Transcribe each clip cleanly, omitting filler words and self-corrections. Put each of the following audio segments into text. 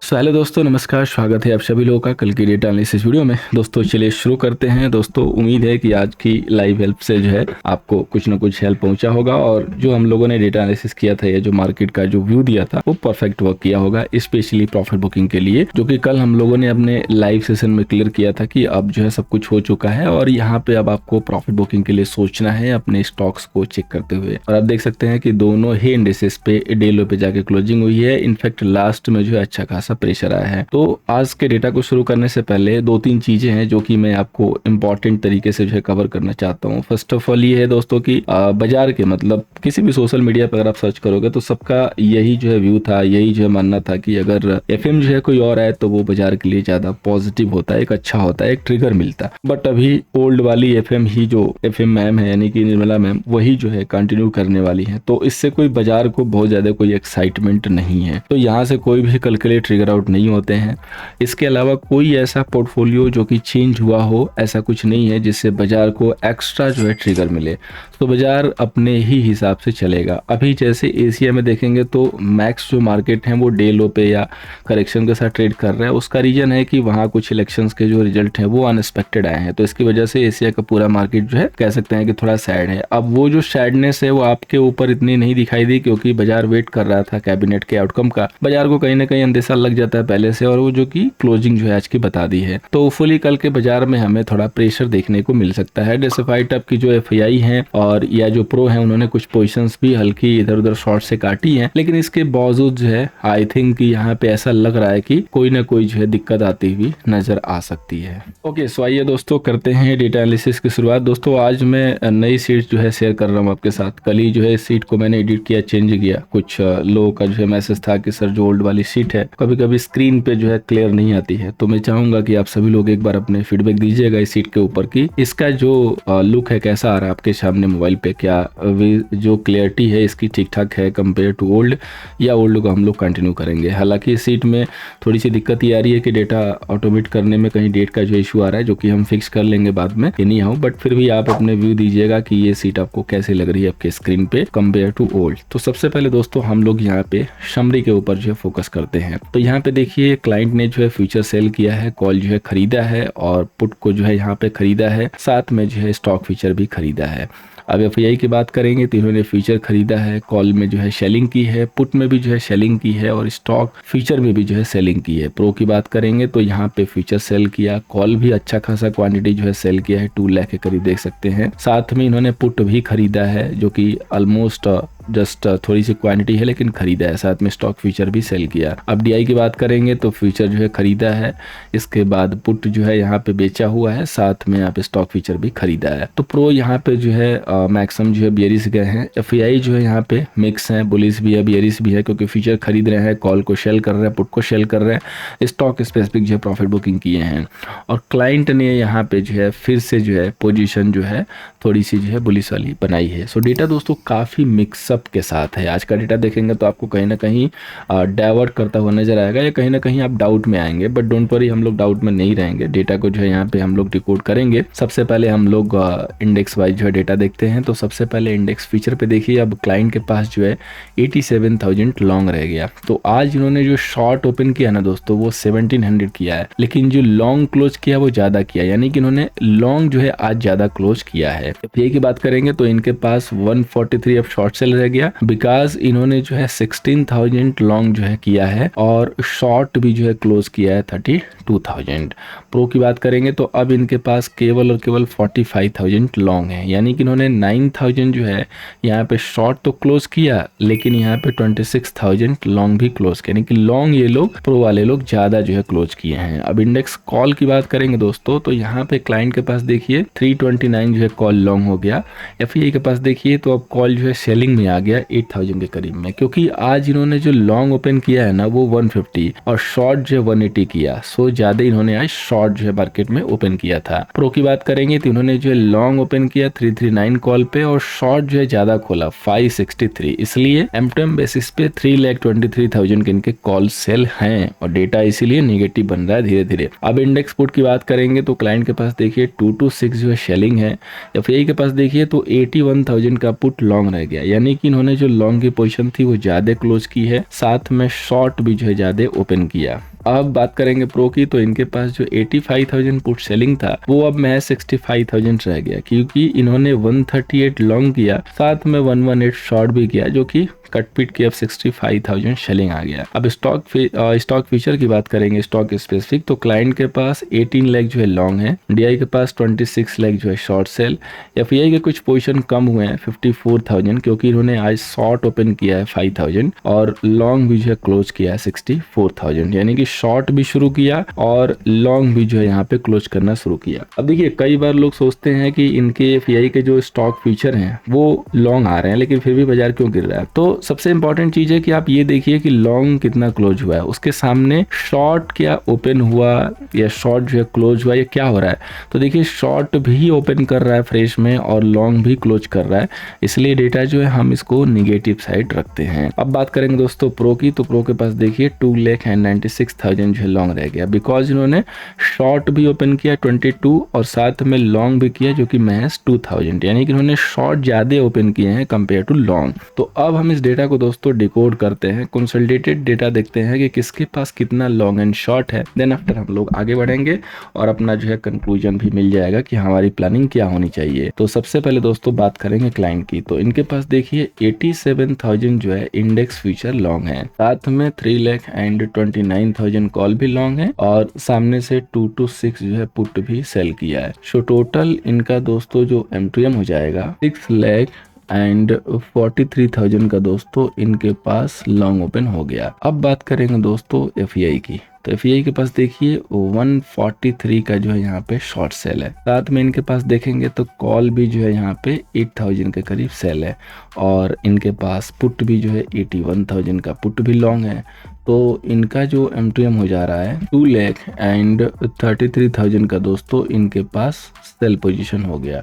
Hello दोस्तों, नमस्कार। स्वागत है आप सभी लोगों का कल की डेटा एनालिसिस वीडियो में। दोस्तों चलिए शुरू करते हैं। दोस्तों उम्मीद है कि आज की लाइव हेल्प से जो है आपको कुछ ना कुछ हेल्प पहुंचा होगा और जो हम लोगों ने डेटा एनालिसिस किया था या जो मार्केट का जो व्यू दिया था वो परफेक्ट वर्क किया होगा, स्पेशली प्रॉफिट बुकिंग के लिए, जो कि कल हम लोगों ने अपने लाइव सेशन में क्लियर किया था कि अब जो है सब कुछ हो चुका है और यहाँ पे अब आपको प्रॉफिट बुकिंग के लिए सोचना है अपने स्टॉक्स को चेक करते हुए। और आप देख सकते हैं कि दोनों ही इंडेसेस पे डे लो पे जाके क्लोजिंग हुई है। इनफैक्ट लास्ट में जो है अच्छा खासा प्रेशर आया है। तो आज के डेटा को शुरू करने से पहले दो तीन चीजें हैं जो कि मैं आपको इंपॉर्टेंट तरीके से जो है कवर करना चाहता हूँ। फर्स्ट ऑफ ऑल ये है दोस्तों कि बाजार के मतलब किसी भी सोशल मीडिया पर अगर आप सर्च करोगे तो सबका यही जो है व्यू था, यही जो है मानना था कि अगर एफएम जो है कोई और आए तो वो बाजार के लिए ज्यादा पॉजिटिव होता है, एक अच्छा होता है, एक ट्रिगर मिलता है। बट अभी ओल्ड वाली एफएम ही जो एफएम मैम है यानी कि निर्मला मैम, वही जो है कंटिन्यू करने वाली है। तो इससे कोई बाजार को बहुत ज्यादा कोई एक्साइटमेंट नहीं है। तो यहाँ से कोई भी कल के लिए ट्रिगर आउट नहीं होते हैं। इसके अलावा कोई ऐसा पोर्टफोलियो जो कि चेंज हुआ हो, ऐसा कुछ नहीं है जिससे बाजार को एक्स्ट्रा जो है ट्रिगर मिले। तो बाजार अपने ही हिसाब से चलेगा। अभी जैसे एशिया में देखेंगे तो मैक्स जो मार्केट है वो डे लो पे या करेक्शन के साथ ट्रेड कर रहा है। उसका रीजन है कि वहाँ कुछ इलेक्शंस के जो रिजल्ट हैं वो अनएक्सपेक्टेड आए हैं। तो इसकी वजह से एशिया का पूरा मार्केट जो है कह सकते हैं कि थोड़ा सैड है। अब वो जो सैडनेस है वो आपके ऊपर इतनी नहीं दिखाई दी क्योंकि बाजार वेट कर रहा था कैबिनेट के आउटकम का। बाजार को कहीं ना कहीं अंदेशा लग जाता है पहले से, और वो जो कि क्लोजिंग जो है आज की बता दी है। तो फुली कल के बाजार में हमें थोड़ा प्रेशर देखने को मिल सकता है। डिसफाइट अप की जो एफआईआई है और या जो प्रो है उन्होंने कुछ पोजीशंस भी हल्की इधर उधर शॉर्ट से काटी है, लेकिन इसके बावजूद जो है आई थिंक कि यहाँ पे ऐसा लग रहा है कि कोई ना कोई जो है दिक्कत आती हुई नजर आ सकती है। ओके, सो आइए दोस्तों करते हैं डेटा एनालिसिस की शुरुआत। दोस्तों आज मैं नई सीट जो है शेयर कर रहा हूँ आपके साथ। कल ही जो है सीट को मैंने एडिट किया, चेंज किया। कुछ लोगों का जो है मैसेज था कि सर जो ओल्ड वाली सीट है कभी कभी स्क्रीन पे जो है क्लियर नहीं आती है। तो मैं चाहूंगा कि आप सभी लोग एक बार अपने फीडबैक दीजिएगा इस सीट के ऊपर कि इसका जो लुक है कैसा आ रहा है आपके सामने मोबाइल पे। क्या जो क्लियरिटी है इसकी ठीक ठाक है कंपेयर टू ओल्ड, या ओल्ड को हम लोग कंटिन्यू करेंगे। हालांकि इस सीट में थोड़ी सी दिक्कत ये आ रही है कि डेटा ऑटोमेट करने में कहीं डेट का जो इशू आ रहा है, जो कि हम फिक्स कर लेंगे बाद में, एनी हाउ। बट फिर भी आप अपने व्यू दीजिएगा कि ये सीट आपको कैसे लग रही है आपके स्क्रीन पे कंपेयर टू ओल्ड। तो सबसे पहले दोस्तों हम लोग यहाँ पे समरी के ऊपर जो है फोकस करते हैं। तो यहाँ पे देखिए क्लाइंट ने जो है फ्यूचर सेल किया है, कॉल जो है खरीदा है और पुट को जो है यहाँ पे खरीदा है, साथ में जो है स्टॉक फीचर भी खरीदा है। अब एफआईआई की बात करेंगे तो इन्होंने फ्यूचर खरीदा है, कॉल में जो है सेलिंग की है, पुट में भी जो है सेलिंग की है और स्टॉक फ्यूचर में भी जो है सेलिंग की है। प्रो की बात करेंगे तो यहाँ पे फ्यूचर सेल किया, कॉल भी अच्छा खासा क्वांटिटी जो है सेल किया है, 2 लाख के करीब देख सकते हैं। साथ में इन्होंने पुट भी खरीदा है जो कि ऑलमोस्ट जस्ट थोड़ी सी क्वांटिटी है लेकिन खरीदा है, साथ में स्टॉक फ्यूचर भी सेल किया। अब डीआई की बात करेंगे तो फ्यूचर जो है खरीदा है, इसके बाद पुट जो है यहाँ पे बेचा हुआ है, साथ में यहाँ पे स्टॉक फ्यूचर भी खरीदा है। तो प्रो यहाँ पे जो है मैक्सिमम जो है बियरिश गए हैं। एफआईआई जो है यहाँ पे मिक्स है, बुलिश भी है बियरिश भी है, क्योंकि फ्यूचर खरीद रहे हैं, कॉल को सेल कर रहे हैं, पुट को सेल कर रहे हैं, स्टॉक स्पेसिफिक जो है प्रॉफिट बुकिंग किए हैं। और क्लाइंट ने यहाँ पे जो है फिर से जो है पोजिशन जो है थोड़ी सी जो है बुलिश वाली बनाई है। सो डेटा दोस्तों काफी मिक्सअप के साथ है। आज का डेटा देखेंगे तो आपको कहीं ना कहीं डाइवर्ट करता हुआ नजर आएगा या कहीं ना कहीं आप डाउट में आएंगे, बट डोंट वरी, हम लोग डाउट में नहीं रहेंगे। डेटा को जो है यहाँ पे हम लोग डिकोड करेंगे। सबसे पहले हम लोग इंडेक्स वाइज जो है डेटा देखते हैं। तो सबसे पहले इंडेक्स फीचर पे देखिए, अब क्लाइंट के पास जो है 87,000 लॉन्ग रह गया। तो आज इन्होंने जो शॉर्ट ओपन किया ना दोस्तों वो 1700 किया है, लेकिन जो लॉन्ग क्लोज किया वो ज्यादा किया, यानी कि इन्होंने लॉन्ग जो है आज ज्यादा क्लोज किया है। एफआईआई की बात करेंगे तो इनके पास 143 अब शॉर्ट सेल रह गया, बिकॉज इन्होंने जो है 16,000 लॉन्ग जो है किया है और शॉर्ट भी जो है क्लोज किया है 32,000। प्रो की बात करेंगे तो अब इनके पास केवल और केवल 45,000 लॉन्ग है, यानी कि इन्होंने 9,000 जो है यहाँ पे शॉर्ट तो क्लोज किया, लेकिन यहाँ पे 26,000 लॉन्ग भी क्लोज किया, यानी कि लॉन्ग ये लोग प्रो वाले लोग ज्यादा जो है क्लोज किए हैं। अब इंडेक्स कॉल की बात करेंगे दोस्तों तो यहाँ पे क्लाइंट के पास देखिए 329 जो है कॉल लॉन्ग हो गया। एफआईआई के पास देखिए तो अब कॉल जो है सेलिंग में आ गया 8,000 के करीब में, क्योंकि आज इन्होंने जो लॉन्ग ओपन किया है ना वो 150 और शॉर्ट जो है 180 किया। सो ज्यादा इन्होंने आज शॉर्ट जो है मार्केट में ओपन किया था। प्रो की बात करेंगे तो इन्होंने जो है लॉन्ग ओपन किया 339 कॉल पे और शॉर्ट जो है ज्यादा खोला 563, इसलिए एम बेसिस पे 3,23,000 के इनके कॉल सेल हैं और डेटा इसीलिए नेगेटिव बन रहा है धीरे धीरे। अब इंडेक्स पुट की बात करेंगे तो क्लाइंट के पास देखिए 226 जो है सेलिंग है। एफआईआई के पास देखिए तो 81,000 का पुट लॉन्ग रह गया, यानी कि इन्होंने जो लॉन्ग की पोजीशन थी वो ज्यादा क्लोज की है, साथ में शॉर्ट भी जो है ज्यादा ओपन किया। अब बात करेंगे प्रो की, तो इनके पास जो 85,000 पुट सेलिंग था वो अब महज 65,000 रह गया, क्योंकि इन्होंने 138 लॉन्ग किया, साथ में 118 शॉर्ट भी किया, जो कि कट पीट के अब 65,000 सेलिंग आ गया। अब स्टॉक फीचर की बात करेंगे, स्टॉक स्पेसिफिक, तो क्लाइंट के पास 18 लाख जो है लॉन्ग है, डीआई के पास 26 लाख जो है शॉर्ट सेल, एफआई के कुछ पोजीशन कम हुए हैं 54,000, क्योंकि इन्होंने आज शॉर्ट ओपन किया है 5,000 और लॉन्ग भी जो है क्लोज किया है 64,000, यानी कि शॉर्ट भी शुरू किया और लॉन्ग भी जो है यहाँ पे क्लोज करना शुरू किया। अब देखिए कई बार लोग सोचते हैं कि इनके एफआई के जो स्टॉक फीचर हैं वो लॉन्ग आ रहे हैं, लेकिन फिर भी बाजार क्यों गिर रहा है। तो सबसे इंपॉर्टेंट चीज है कि आप ये देखिए कि लॉन्ग कितना क्लोज हुआ है, उसके सामने शॉर्ट क्या ओपन हुआ या शॉर्ट जो है क्लोज हुआ, या क्या हो रहा है। तो देखिए शॉर्ट भी ओपन कर रहा है फ्रेश में और लॉन्ग भी क्लोज कर रहा है, इसलिए डेटा जो है हम इसको निगेटिव साइड रखते हैं। अब बात करेंगे दोस्तों प्रो की, तो प्रो के पास देखिए 2,96,000 जो है लॉन्ग रह गया, बिकॉज इन्होंने शॉर्ट भी ओपन किया 22 और साथ में लॉन्ग भी किया जो कि महज 2,000, यानी कि इन्होंने शॉर्ट ज्यादा ओपन किए हैं कंपेयर टू लॉन्ग। तो अब हम इस डेटा को दोस्तों डिकोड करते हैं, कंसोलिडेटेड डेटा देखते हैं कि किसके पास कितना लॉन्ग एंड शॉर्ट है, देन आफ्टर हम लोग आगे बढ़ेंगे और अपना जो है कंक्लूजन भी मिल जाएगा कि हमारी प्लानिंग क्या होनी चाहिए। तो सबसे पहले दोस्तों बात करेंगे क्लाइंट की, तो इनके पास देखिए 87,000 जो है इंडेक्स फ्यूचर लॉन्ग है, साथ में 3,29,000 कॉल भी लॉन्ग है और सामने से 2 to 6 जो है पुट भी सेल किया है। सो टोटल इनका दोस्तों जो M2M हो जाएगा 6,43,000 का दोस्तों इनके पास लॉन्ग ओपन हो गया। अब बात करेंगे दोस्तों एफआई की, तो एफआई के पास देखिए 143 का जो है यहाँ पे शॉर्ट सेल है, साथ में इनके पास देखेंगे तो कॉल भी जो है यहाँ पे 8,000 के करीब सेल है और इनके पास पुट भी जो है 81,000 का पुट भी लॉन्ग है। तो इनका जो M2M हो जा रहा है 2,33,000 का दोस्तों इनके पास सेल पोजीशन हो गया।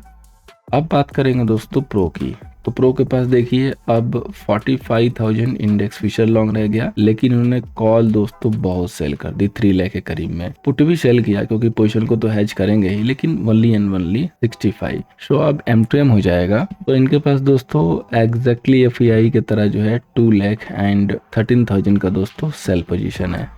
अब बात करेंगे दोस्तों प्रो की, तो प्रो के पास देखिए अब 45,000 इंडेक्स फ्यूचर लॉन्ग रह गया, लेकिन उन्होंने कॉल दोस्तों बहुत सेल कर दी 3 लाख के करीब में, पुट भी सेल किया क्योंकि पोजीशन को तो हेज करेंगे ही, लेकिन ओनली एंड ओनली 65। सो अब M2M हो जाएगा, तो इनके पास दोस्तों एग्जैक्टली एफआई की तरह जो है 2,13,000 का दोस्तों सेल पोजीशन है।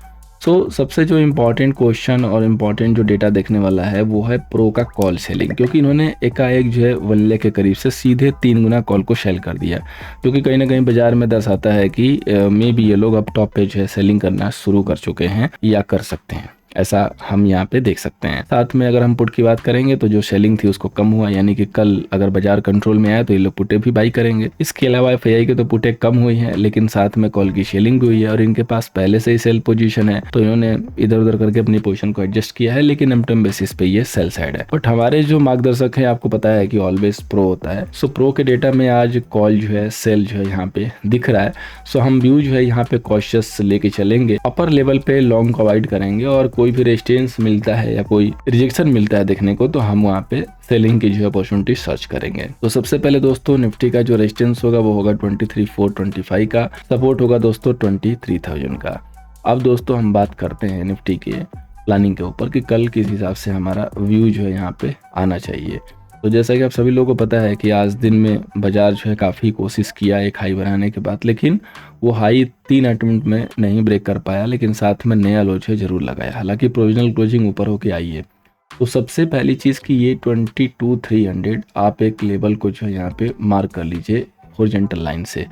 सबसे जो इम्पोर्टेंट क्वेश्चन और इम्पोर्टेंट जो डेटा देखने वाला है वो है प्रो का कॉल सेलिंग, क्योंकि इन्होंने एकाएक जो है 1 लाख के करीब से सीधे 3 गुना कॉल को सेल कर दिया, क्योंकि कहीं ना कहीं बाजार में दर्शाता है कि मे बी ये लोग अब टॉप पे जो है सेलिंग करना शुरू कर चुके हैं या कर सकते हैं, ऐसा हम यहाँ पे देख सकते हैं। साथ में अगर हम पुट की बात करेंगे तो जो सेलिंग थी उसको कम हुआ, यानी कि कल अगर बाजार कंट्रोल में आया तो ये लोग पुटे भी बाई करेंगे। इसके अलावा एफआई के तो पुटे कम हुई हैं, लेकिन साथ में कॉल की सेलिंग भी हुई है और इनके पास पहले से ही सेल पोजीशन है, तो इन्होंने इधर उधर करके अपनी पोजीशन को एडजस्ट किया है, लेकिन M2M बेसिस पे ये सेल साइड है। बट हमारे जो मार्गदर्शक है आपको पता है कि ऑलवेज प्रो होता है। सो प्रो के डेटा में आज कॉल जो है सेल जो है यहाँ पे दिख रहा है, सो हम व्यू जो है यहाँ पे कॉशियस लेके चलेंगे, अपर लेवल पे लॉन्ग को अवॉइड करेंगे और कोई भी रेजिस्टेंस मिलता है या कोई रिजेक्शन मिलता है देखने को तो हम वहाँ पे सेलिंग की जो है अपॉर्चुनिटी सर्च करेंगे। तो सबसे पहले दोस्तों निफ्टी का जो रेजिस्टेंस होगा वो होगा 23,425 का, सपोर्ट होगा दोस्तों 23,000 का। अब दोस्तों हम बात करते हैं निफ्टी के प्लानिंग के ऊपर कि कल किस हिसाब से हमारा व्यू जो है यहाँ पे आना चाहिए। तो जैसा कि आप सभी लोगों को पता है कि आज दिन में बाजार जो है काफ़ी कोशिश किया एक हाई बनाने के बाद, लेकिन वो हाई 3 अटेम्प्ट में नहीं ब्रेक कर पाया, लेकिन साथ में नया लो जो है जरूर लगाया। हालांकि प्रोविजनल क्लोजिंग ऊपर होके आई है। तो सबसे पहली चीज़ कि ये 22,300 आप एक लेवल को जो है यहाँ पे मार्क कर लीजिए हॉरिजॉन्टल लाइन से।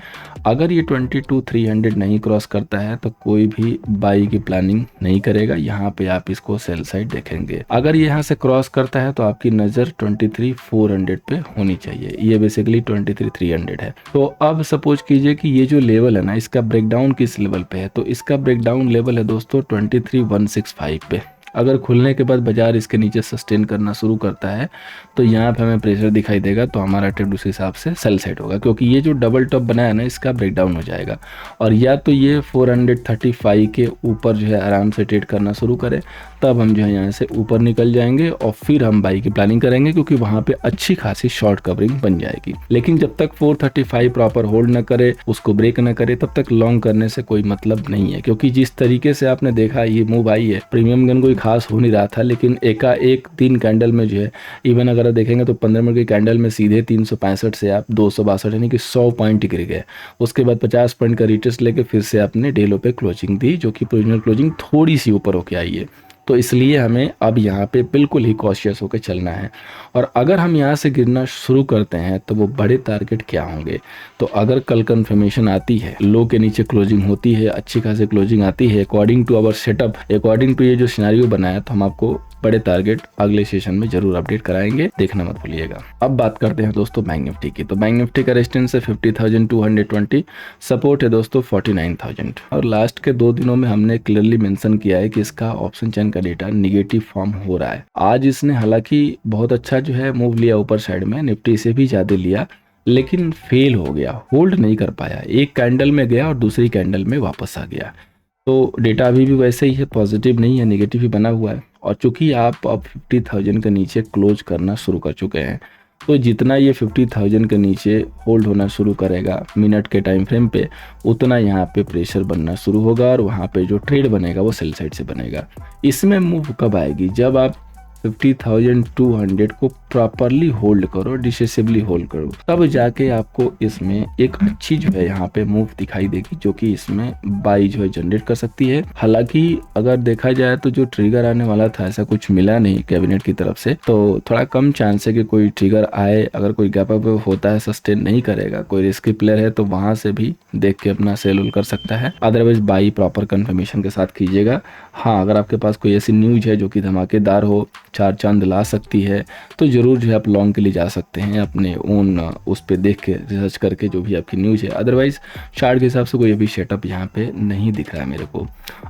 अगर ये 22,300 नहीं क्रॉस करता है तो कोई भी बाई की प्लानिंग नहीं करेगा, यहाँ पे आप इसको सेल साइड देखेंगे। अगर ये यहाँ से क्रॉस करता है तो आपकी नज़र 23,400 पे होनी चाहिए, ये बेसिकली 23,300 है। तो अब सपोज कीजिए कि ये जो लेवल है ना इसका ब्रेकडाउन किस लेवल पे है, तो इसका ब्रेकडाउन लेवल है दोस्तों 23,165 पे। अगर खुलने के बाद बाजार इसके नीचे सस्टेन करना शुरू करता है तो यहाँ पे हमें प्रेशर दिखाई देगा, तो हमारा ट्रेड उस हिसाब से सेल साइड होगा, क्योंकि ये जो डबल टॉप बनाया ना इसका ब्रेकडाउन हो जाएगा और या तो ये 435 के ऊपर जो है आराम से ट्रेड करना शुरू करे, तब हम जो है यहाँ से ऊपर निकल जाएंगे और फिर हम बाई की प्लानिंग करेंगे, क्योंकि वहाँ पे अच्छी खासी शॉर्ट कवरिंग बन जाएगी। लेकिन जब तक 435 प्रॉपर होल्ड न करे, उसको ब्रेक न करे, तब तक लॉन्ग करने से कोई मतलब नहीं है, क्योंकि जिस तरीके से आपने देखा ये मूव आई है, प्रीमियम गन कोई खास हो नहीं रहा था, लेकिन एकाएक 3 कैंडल में जो है, इवन अगर आप देखेंगे तो 15 मिनट की कैंडल में सीधे 365 से आप 262 यानी कि 100 पॉइंट गिर गए। उसके बाद 50 पॉइंट का रिटेस्ट लेके फिर से आपने डे लो पे क्लोजिंग दी, जो कि प्रोविजनल क्लोजिंग थोड़ी सी ऊपर होके आई है। तो इसलिए हमें अब यहाँ पे बिल्कुल ही कॉशियस होकर चलना है। और अगर हम यहाँ से गिरना शुरू करते हैं तो वो बड़े टारगेट क्या होंगे? तो अगर कल कंफर्मेशन आती है, लो के नीचे क्लोजिंग होती है, अच्छी खासी क्लोजिंग आती है according to our setup, according to ये जो सिनेरियो बनाया, तो हम आपको बड़े टारगेट अगले सेशन में जरूर अपडेट कराएंगे, देखना मत भूलिएगा। अब बात करते हैं दोस्तों बैंक निफ्टी की। तो बैंक निफ्टी का रेजिस्टेंस है 50,220, सपोर्ट है दोस्तों 49,000। और लास्ट के 2 दिनों में हमने क्लियरली मेंशन किया है कि इसका ऑप्शन चेन का डेटा निगेटिव फॉर्म हो रहा है। आज इसने हालांकि बहुत अच्छा जो है मूव लिया ऊपर साइड में, निफ्टी से भी ज्यादा लिया, लेकिन फेल हो गया, होल्ड नहीं कर पाया। एक कैंडल में गया और दूसरी कैंडल में वापस आ गया। तो डेटा अभी भी वैसे ही है, पॉजिटिव नहीं है, निगेटिव ही बना हुआ है। और चूंकि आप अब 50,000 के नीचे क्लोज करना शुरू कर चुके हैं, तो जितना ये 50,000 के नीचे होल्ड होना शुरू करेगा मिनट के टाइम फ्रेम पे, उतना यहाँ पे प्रेशर बनना शुरू होगा और वहाँ पे जो ट्रेड बनेगा वो सेल साइड से बनेगा। इसमें मूव कब आएगी? जब आप 50,200 को प्रॉपरली होल्ड करो, डिसेसिवली होल्ड करो, तब जाके आपको इसमें एक अच्छी जो है यहाँ पे मूव दिखाई देगी, जो कि इसमें बाई जो है जनरेट कर सकती है। हालांकि अगर देखा जाए तो जो ट्रिगर आने वाला था ऐसा कुछ मिला नहीं कैबिनेट की तरफ से, तो थोड़ा कम चांस है कि कोई ट्रिगर आए। अगर कोई गैप अप होता है, सस्टेन नहीं करेगा, कोई रिस्की प्लेयर है, तो वहां से भी देख के अपना सेल उल कर सकता है। अदरवाइज बाई प्रॉपर कंफर्मेशन के साथ कीजिएगा। हाँ, अगर आपके पास कोई ऐसी न्यूज है जो कि धमाकेदार हो, 4 चांद ला सकती है, तो जरूर जो है आप लॉन्ग के लिए जा सकते हैं, अपने ओन उस पे देख के रिसर्च करके जो भी आपकी न्यूज है। अदरवाइज चार्ट के हिसाब से कोई अभी सेटअप यहाँ पे नहीं दिख रहा है मेरे को।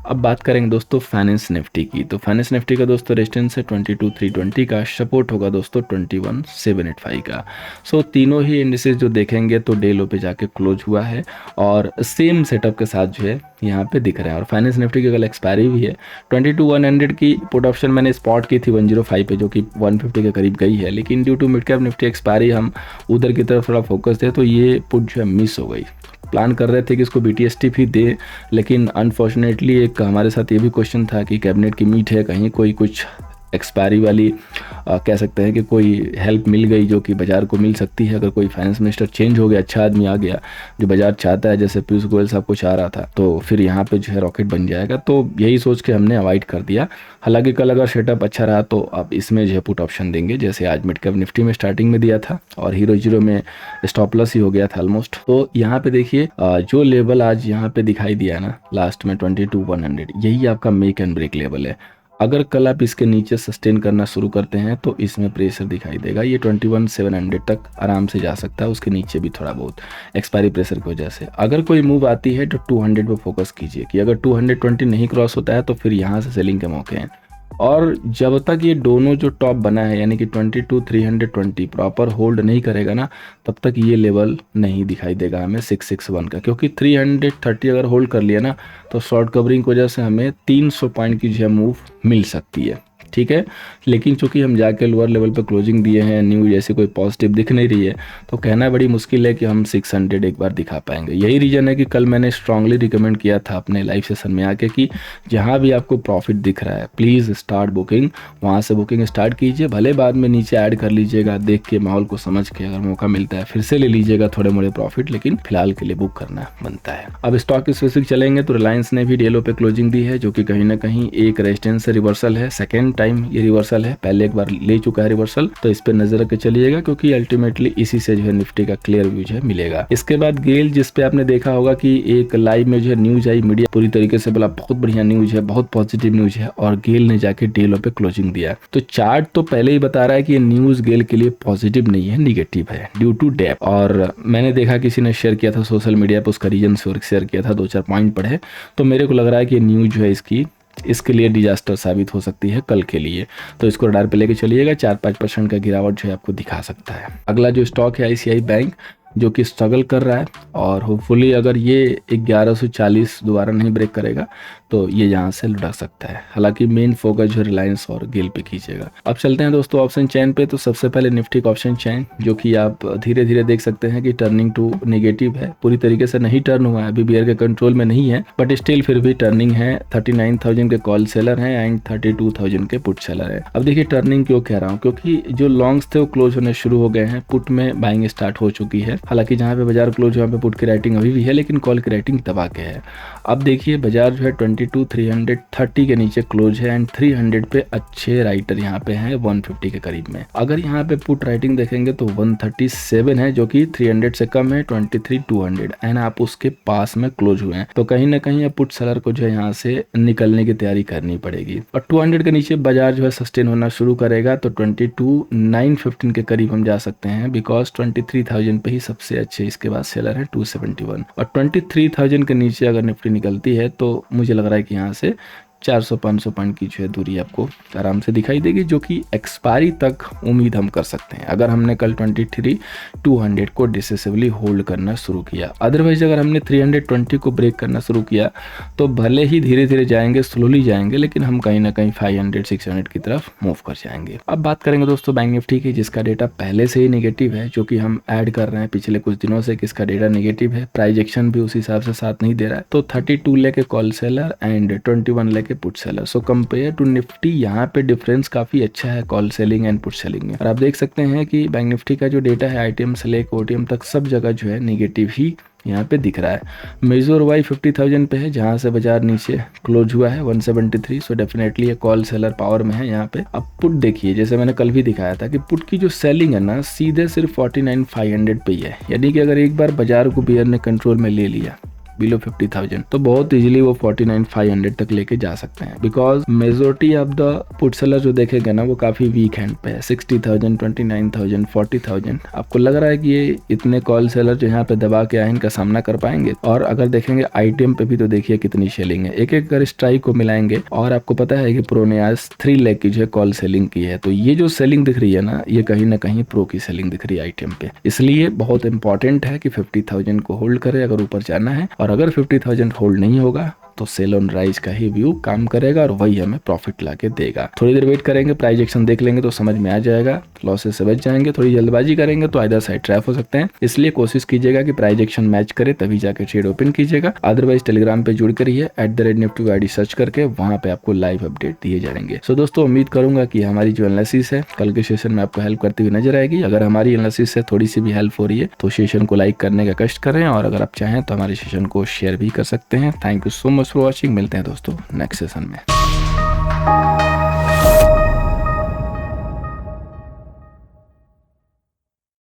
अब बात करेंगे दोस्तों फाइनेंस निफ्टी की। तो फाइनेंस निफ्टी का दोस्तों रेजिस्टेंस है 22,320 का, सपोर्ट होगा दोस्तों 21,785 का। सो तीनों ही इंडिसेस जो देखेंगे तो डे लो पे जाके क्लोज हुआ है और सेम सेटअप के साथ जो है यहाँ पे दिख रहा है। और फाइनेंस निफ्टी की कल एक्सपायरी भी है। 22,100 की पुट ऑप्शन मैंने स्पॉट की थी 105 पे, जो कि 150 के करीब गई है, लेकिन due to mid cap Nifty expiry हम उधर की तरफ थोड़ा फोकस थे, तो ये पुट जो है मिस हो गई। प्लान कर रहे थे कि इसको BTST भी दे, लेकिन अनफॉर्चुनेटली एक हमारे साथ ये भी क्वेश्चन था कि कैबिनेट की मीट है, कहीं कोई कुछ एक्सपायरी वाली कह सकते हैं कि कोई हेल्प मिल गई जो कि बाजार को मिल सकती है। अगर कोई फाइनेंस मिनिस्टर चेंज हो गया, अच्छा आदमी आ गया जो बाजार चाहता है, जैसे पीयूष गोयल साहब को चाह रहा था, तो फिर यहाँ पे जो है रॉकेट बन जाएगा। तो यही सोच के हमने अवॉइड कर दिया। हालांकि कल अगर सेटअप अच्छा रहा तो अब इसमें जो है पुट ऑप्शन देंगे, जैसे आज मिड कैप निफ्टी में स्टार्टिंग में दिया था और हीरो जीरो में स्टॉप लॉस ही हो गया था ऑलमोस्ट। तो यहाँ पे देखिए जो लेवल आज यहाँ पे दिखाई दिया ना लास्ट में 22,100, यही आपका मेक एंड ब्रेक लेवल है। अगर कल आप इसके नीचे सस्टेन करना शुरू करते हैं तो इसमें प्रेशर दिखाई देगा। ये 21,700 तक आराम से जा सकता है, उसके नीचे भी थोड़ा बहुत एक्सपायरी प्रेशर की वजह से। अगर कोई मूव आती है तो 200 पे फोकस कीजिए कि अगर 220 नहीं क्रॉस होता है तो फिर यहाँ से सेलिंग के मौके हैं। और जब तक ये दोनों जो टॉप बना है यानी कि 22,320 प्रॉपर होल्ड नहीं करेगा ना, तब तक ये लेवल नहीं दिखाई देगा हमें 661 का, क्योंकि 330 अगर होल्ड कर लिया ना तो शॉर्ट कवरिंग की वजह से हमें 300 पॉइंट की जो मूव मिल सकती है। ठीक है, लेकिन चूंकि हम जाके लोअर लेवल पे क्लोजिंग दिए हैं, न्यूज जैसे कोई पॉजिटिव दिख नहीं रही है, तो कहना बड़ी मुश्किल है कि हम 600 एक बार दिखा पाएंगे। यही रीजन है कि कल मैंने स्ट्रांगली रिकमेंड किया था अपने लाइव सेशन में आके कि जहां भी आपको प्रॉफिट दिख रहा है प्लीज़ स्टार्ट बुकिंग, वहां से बुकिंग स्टार्ट कीजिए। भले बाद में नीचे ऐड कर लीजिएगा, देख के माहौल को समझ के, अगर मौका मिलता है फिर से ले लीजिएगा थोड़े मोड़े प्रॉफिट, लेकिन फिलहाल के लिए बुक करना बनता है। अब स्टॉक स्पेसिफिक चलेंगे तो रिलायंस ने भी डेलो पे क्लोजिंग दी है, जो कि कहीं ना कहीं एक रेजिस्टेंस से रिवर्सल है। सेकेंड टाइम ये रिवर्सल है, पहले एक बार ले चुका है रिवर्सल, तो इस पे नजर रख के चलिएगा, क्योंकि अल्टीमेटली इसी से जो है निफ्टी का क्लियर व्यू है मिलेगा। इसके बाद गेल, जिस पे आपने देखा होगा कि एक लाइव में जो है न्यूज आई, मीडिया पूरी तरीके से बोला बहुत बढ़िया न्यूज है, बहुत पॉजिटिव न्यूज है, और गेल ने जाके डे लो पे क्लोजिंग दिया। तो चार्ट तो पहले ही बता रहा है कि ये न्यूज गेल के लिए पॉजिटिव नहीं है, निगेटिव है ड्यू टू डेप। और मैंने देखा किसी ने शेयर किया था सोशल मीडिया पर, उसका रीजन शेयर किया था, 2-4 पॉइंट पढ़े, तो मेरे को लग रहा है कि न्यूज जो है इसके लिए डिजास्टर साबित हो सकती है कल के लिए। तो इसको रडार पे लेके चलिएगा, 4-5% का गिरावट जो है आपको दिखा सकता है। अगला जो स्टॉक है ICICI बैंक, जो कि स्ट्रगल कर रहा है, और होपफुली अगर ये 1140 दोबारा नहीं ब्रेक करेगा तो ये यहाँ से लुढ़क सकता है। हालांकि मेन फोकस जो रिलायंस और गेल पे कीजिएगा। अब चलते हैं दोस्तों ऑप्शन चेन पे। तो सबसे पहले निफ्टी का ऑप्शन चेन, जो कि आप धीरे धीरे देख सकते हैं कि टर्निंग टू नेगेटिव है, पूरी तरीके से नहीं टर्न हुआ है, अभी बियर के कंट्रोल में नहीं है, बट स्टिल फिर भी टर्निंग है। 39,000 के कॉल सेलर हैं एंड 32,000 के पुट सेलर है। अब देखिए टर्निंग क्यों कह रहा हूँ, क्योंकि जो लॉन्ग्स थे वो क्लोज होने शुरू हो गए हैं, पुट में बाइंग स्टार्ट हो चुकी है। हालांकि जहाँ पे बाजार क्लोज वहाँ पे पुट की राइटिंग अभी भी है, लेकिन कॉल की राइटिंग दबा के है। अब देखिए बाजार जो है 22,330 के नीचे क्लोज है एंड 300 पे अच्छे राइटर यहाँ पे हैं 150 के करीब में। अगर यहाँ पे पुट राइटिंग देखेंगे तो 137 है, जो कि 300 से कम है, 23,200 एंड आप उसके पास में क्लोज हुए हैं। तो कहीं ना कहीं पुट सेलर को जो है यहाँ से निकलने की तैयारी करनी पड़ेगी और 200 के नीचे बाजार जो है सस्टेन होना शुरू करेगा। तो 22,915 के करीब हम जा सकते हैं, बिकॉज 23,000 पे ही सबसे अच्छे इसके बाद सेलर है 271 और 23,000 के नीचे अगर निफ्टी निकलती है तो मुझे लग रहा है कि यहाँ से 400-500 पॉइंट की जो है दूरी आपको आराम से दिखाई देगी, जो कि एक्सपायरी तक उम्मीद हम कर सकते हैं अगर हमने कल 23,200 को डिसेसिवली होल्ड करना शुरू किया। अदरवाइज अगर हमने 320 को ब्रेक करना शुरू किया तो भले ही धीरे धीरे जाएंगे, स्लोली जाएंगे, लेकिन हम कहीं ना कहीं 500-600 की तरफ मूव कर जाएंगे। अब बात करेंगे दोस्तों बैंक निफ्टी की, जिसका डेटा पहले से ही नेगेटिव है, जो कि हम ऐड कर रहे हैं पिछले कुछ दिनों से कि इसका डेटा नेगेटिव है, प्राइजेक्शन भी उस हिसाब से साथ नहीं दे रहा है। तो 32 लेके कॉल सेलर एंड 21 लेके put seller. So compare to Nifty यहाँ पे डिफरेंस काफी अच्छा है call selling and put selling में। और आप देख सकते हैं कि बैंक निफ्टी का जो डेटा है आईटीएम से लेकर ओटीएम तक सब जगह जो है नेगेटिव ही यहाँ पे दिख रहा है। मेजर वाई 50,000 पे है, जहाँ से बाजार नीचे क्लोज हुआ है 173। सो डेफिनेटली ये कॉल सेलर पावर में है यहाँ पे। अब पुट देखिए, जैसे मैंने कल भी दिखाया था कि पुट की जो सेलिंग है ना सीधे सिर्फ 49,500 पे ही है, यानी कि अगर एक बार बाजार को बियर ने कंट्रोल में ले लिया बिलो 50,000 तो बहुत इजीली वो 49,500 तक लेके जा सकते हैं, because majority of the put seller जो देखेगा ना वो काफी वीक हैंड पे है। 60,000, 29,000, 40,000। आपको लग रहा है कि ये इतने कॉल सेलर जो यहाँ पे दबा के आए इनका सामना कर पाएंगे? और अगर देखेंगे आईटीएम पे भी तो देखिए कितनी सेलिंग है, एक एक कर स्ट्राइक को मिलाएंगे। और आपको पता है कि प्रो ने आज 3 लाख की जो है कॉल सेलिंग की है, तो ये जो सेलिंग दिख रही है ना ये कहीं ना कहीं प्रो की सेलिंग दिख रही है आईटीएम पे। इसलिए बहुत इंपॉर्टेंट है कि 50,000 को होल्ड करे अगर ऊपर जाना है, और अगर 50,000 होल्ड नहीं होगा तो सेल ऑन राइज का ही व्यू काम करेगा और वही हमें प्रॉफिट लाके देगा। थोड़ी देर वेट करेंगे, प्राइस एक्शन देख लेंगे तो समझ में आ जाएगा, लॉसेस से बच जाएंगे। थोड़ी जल्दबाजी करेंगे तो आइदर साइड ट्रैप हो सकते हैं, इसलिए कोशिश कीजिएगा कि प्राइस एक्शन मैच करे तभी जाके ट्रेड ओपन कीजिएगा। अदरवाइज टेलीग्राम पे जुड़ कर रहिए, @nifty आईडी सर्च करके वहां पे आपको लाइव अपडेट दिए जाएंगे। सो दोस्तों उम्मीद करूंगा कि हमारी जो एनालिसिस है कल के सेशन में आपको हेल्प करती हुई नजर आएगी। अगर हमारी एनालिसिस से थोड़ी सी भी हेल्प हो रही है तो सेशन को लाइक करने का कष्ट करें, और अगर आप चाहें तो हमारे सेशन को शेयर भी कर सकते हैं। Thank you so much for watching. मिलते हैं दोस्तों नेक्स्ट सेशन में।